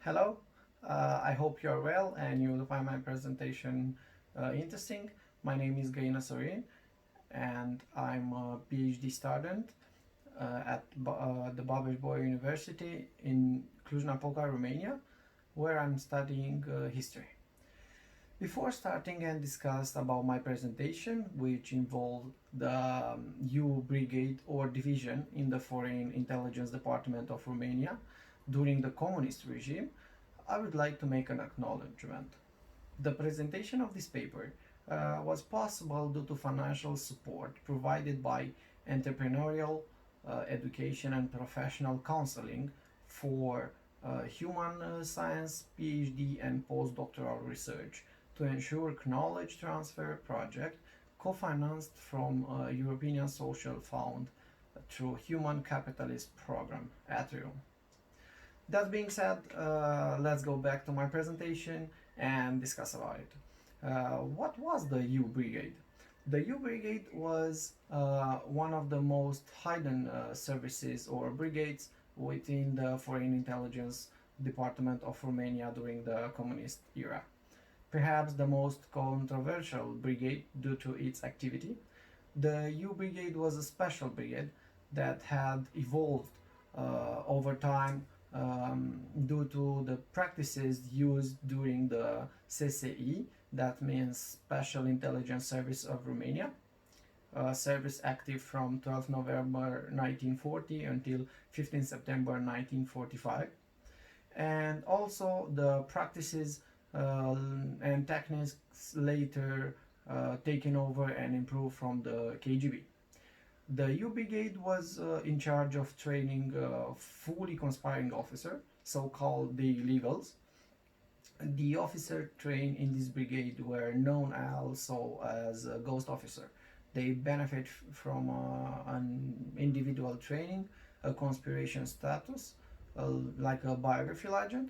Hello, I hope you're well and you'll find my presentation interesting. My name is Sorin and I'm a PhD student at the Babes-Bolyai University in Cluj-Napoca, Romania, where I'm studying history. Before starting and discuss about my presentation, which involved the U Brigade or division in the Foreign Intelligence Department of Romania during the communist regime, I would like to make an acknowledgement. The presentation of this paper was possible due to financial support provided by entrepreneurial education and professional counseling for human science, PhD and postdoctoral research to ensure knowledge transfer project co-financed from European Social Fund through Human Capitalist Program, Atrium. That being said, let's go back to my presentation and discuss about it. What was the U Brigade? The U Brigade was one of the most hidden services or brigades within the Foreign Intelligence Department of Romania during the communist era. Perhaps the most controversial brigade due to its activity. The U Brigade was a special brigade that had evolved over time due to the practices used during the SSE, that means Special Intelligence Service of Romania, service active from 12 November 1940 until 15 September 1945, and also the practices and techniques later taken over and improved from the KGB. The U Brigade was in charge of training fully conspiring officer, so-called the illegals. The officer trained in this brigade were known also as a ghost officer. They benefit from an individual training, a conspiration status, like a biography-legend,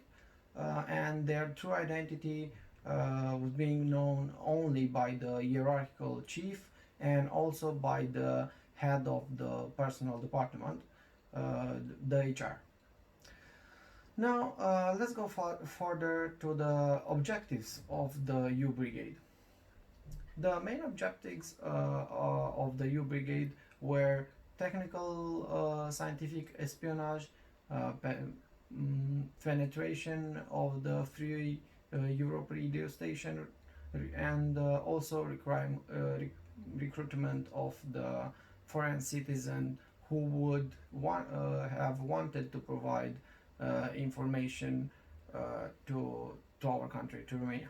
and their true identity was being known only by the hierarchical chief and also by the head of the personnel department, the HR. Now let's go further to the objectives of the U Brigade. The main objectives of the U Brigade were technical scientific espionage, penetration of the free Europe radio station, and also recruitment of the foreign citizen who would have wanted to provide information to our country, to Romania.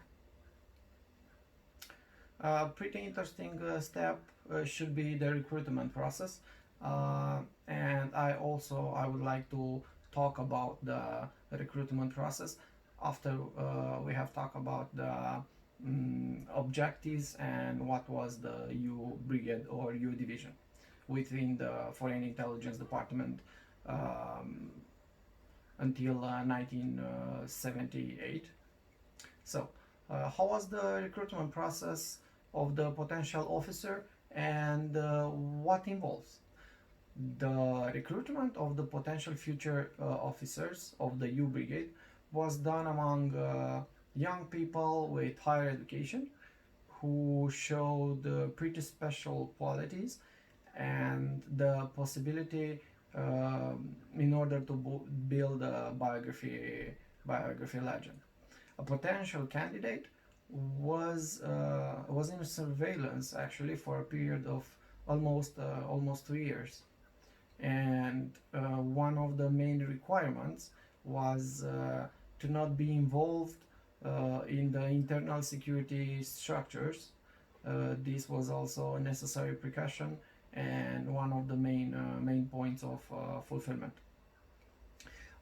Pretty interesting step should be the recruitment process, and I would like to talk about the recruitment process after we have talked about the objectives and what was the U Brigade or U Division within the Foreign Intelligence Department until 1978. So, how was the recruitment process of the potential officer and what involves? The recruitment of the potential future officers of the U Brigade was done among young people with higher education who showed pretty special qualities and the possibility in order to build a biography legend. A potential candidate was in surveillance actually for a period of almost 2 years, and one of the main requirements was to not be involved in the internal security structures. This was also a necessary precaution and one of the main points of fulfillment.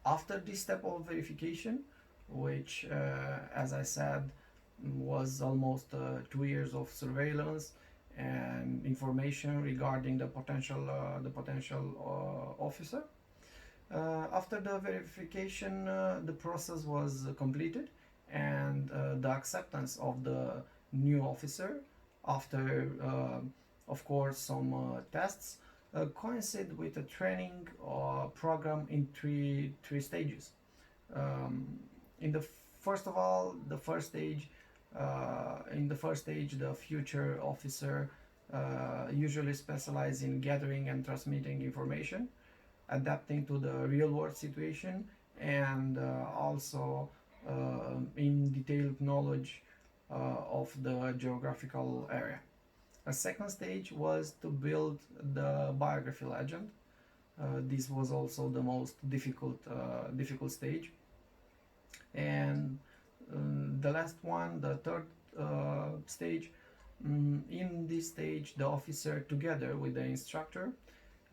After this step of verification, which as I said was almost 2 years of surveillance and information regarding the potential officer, after the verification the process was completed, and the acceptance of the new officer after of course some tests coincide with a training program in three stages. In the first of all, the first stage, in the first stage, the future officer usually specializes in gathering and transmitting information, adapting to the real world situation, and also in detailed knowledge of the geographical area. A second stage was to build the biography-legend. This was also the most difficult stage. And the last one, the third stage, in this stage the officer together with the instructor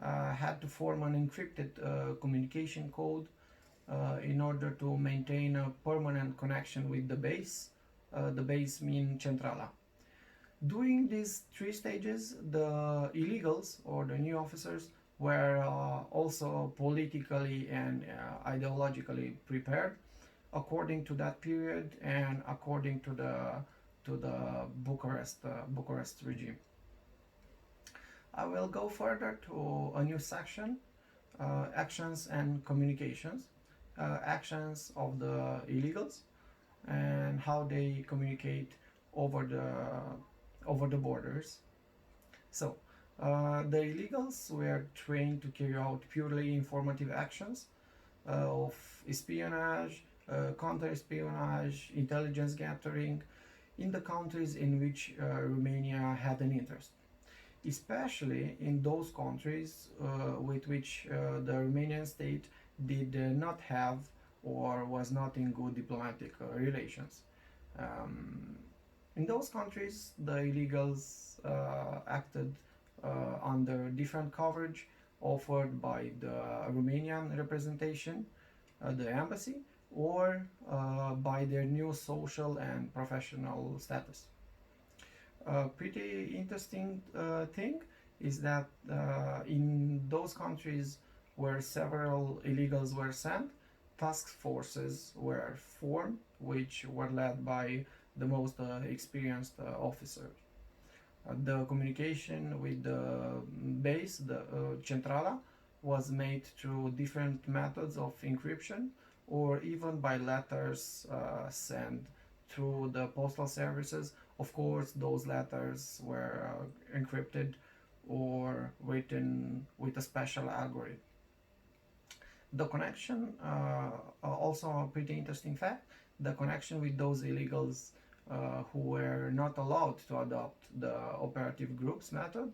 had to form an encrypted communication code in order to maintain a permanent connection with the base. The base means centrala. During these three stages, the illegals or the new officers were also politically and ideologically prepared according to that period and according to the Bucharest regime. I will go further to a new section, actions and communications, actions of the illegals and how they communicate over the borders. So the illegals were trained to carry out purely informative actions of espionage, counter-espionage, intelligence gathering in the countries in which Romania had an interest, especially in those countries with which the Romanian state did not have or was not in good diplomatic relations. In those countries, the illegals acted under different coverage offered by the Romanian representation, the embassy, or by their new social and professional status. A pretty interesting thing is that in those countries where several illegals were sent, task forces were formed, which were led by the most experienced officers. The communication with the base, the centrala, was made through different methods of encryption or even by letters sent through the postal services. Of course, those letters were encrypted or written with a special algorithm. The connection, also a pretty interesting fact, the connection with those illegals who were not allowed to adopt the operative groups method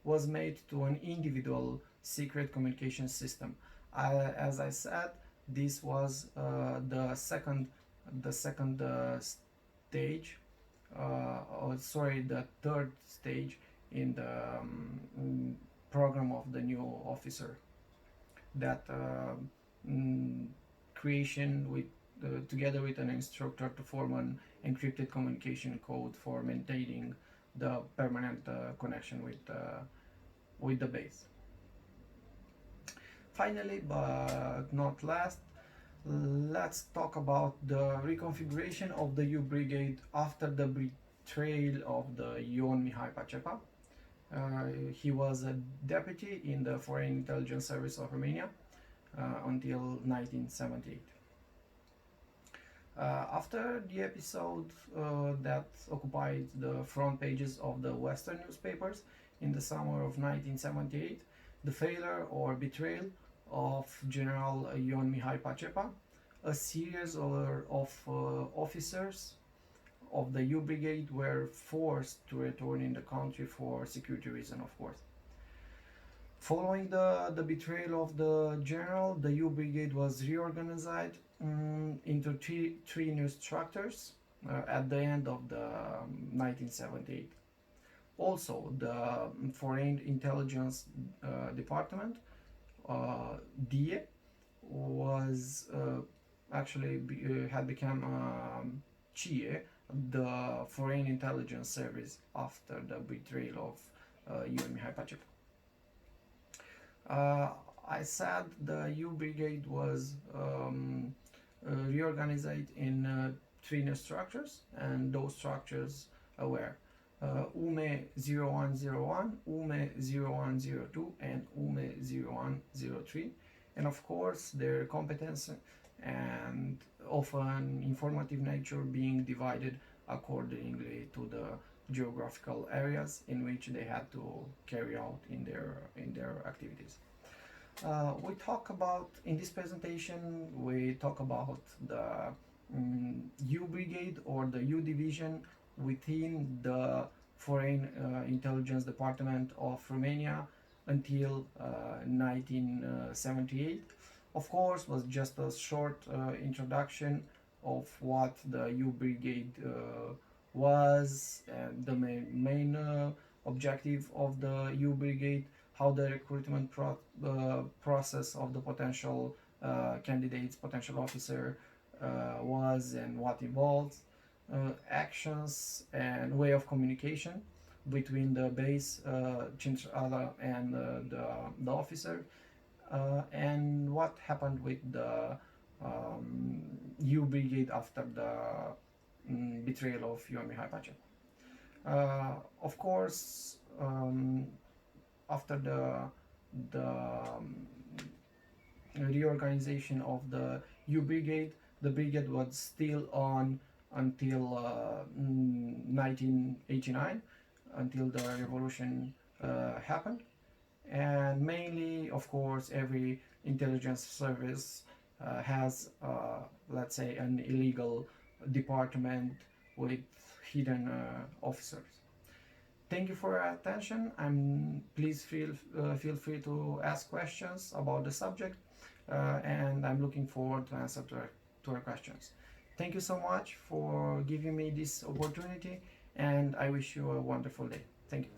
was made to an individual secret communication system. As I said, this was the second stage, the third stage in the program of the new officer. That creation with together with an instructor to form an encrypted communication code for maintaining the permanent connection with the base. Finally, but not last, let's talk about the reconfiguration of the U Brigade after the betrayal of the Ion Mihai Pacepa. He was a deputy in the Foreign Intelligence Service of Romania until 1978. After the episode that occupied the front pages of the Western newspapers in the summer of 1978, the failure or betrayal of General Ion Mihai Pacepa, a series of officers of the U Brigade were forced to return in the country for security reasons, of course. Following the betrayal of the general, the U Brigade was reorganized into three new structures at the end of the 1978. Also, the Foreign Intelligence Department, DIE, was had become CIE, the Foreign Intelligence Service, after the betrayal of Ion Mihai Pacepa. I said the U Brigade was reorganized in three new structures, and those structures were UME 0101, UME 0102, and UME 0103, and of course their competence and of an informative nature, being divided accordingly to the geographical areas in which they had to carry out in their activities. We talk about, in this presentation, we talk about the U Brigade or the U Division within the Foreign Intelligence Department of Romania until 1978. Of course, was just a short introduction of what the U Brigade was, and the main objective of the U Brigade, how the recruitment process of the potential candidates, potential officer was, and what involves, actions and way of communication between the base Centrala and the officer, and what happened with the U Brigade after the betrayal of Ioan Mihai Pace. Of course, after the reorganization of the U Brigade, the brigade was still on until 1989, until the revolution happened. And mainly, of course, every intelligence service has, let's say, an illegal department with hidden officers. Thank you for your attention. Please feel free to ask questions about the subject, and I'm looking forward to answer to our questions. Thank you so much for giving me this opportunity, and I wish you a wonderful day. Thank you.